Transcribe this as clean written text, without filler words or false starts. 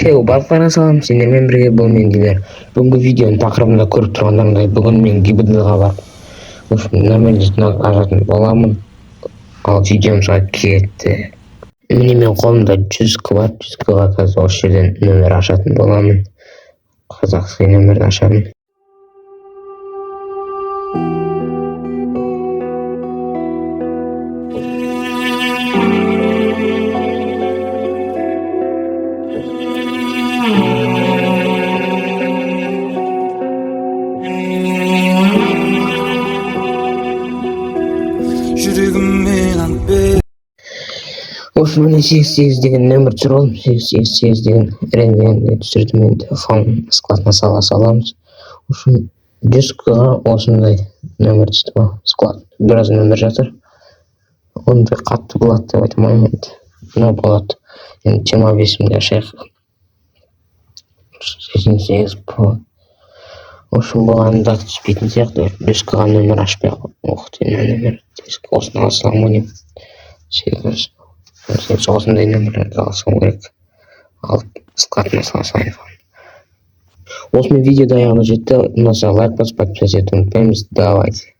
Барлықтарыңа салам, сендермен бірге бұл мен Дидар. Бүгінгі видеоның тақырыбында көріп тұрғандарыңдай, бүгін мен ГИБДД-ға барып нөмірді жинап ашатын боламын. Ал видеомызға кетті. Міне мен қолымда 100К бар, 100К-ға қазір осы жерден нөмір ашатын боламын. Қазақстан нөмірді ашамын. Осы міне 88 деген нөмір тұр ол. 888 деген рентгенге түсірдім. Мен телефон складына сала саламыз. Үшін 100К-ға осындай нөмір түсті ғой. Склад біраз нөмір жатыр. Ондай қатты болады деп айтамаймын енді. Мынау болады. Енді 25-імді ашайық. 88 болады. Үшін бұған да түспейтін сияқты. 100К-ға нөмір ашпай-ақ. Нөмір. Осыны алсам ойнайым. 8 осындай нөмірлерді алсам керек. Ал складына салсайын. Осымен видео аяғына жетті. Ұнаса лайк басып, подписаться етуді ұмытпаймыз. Давайте.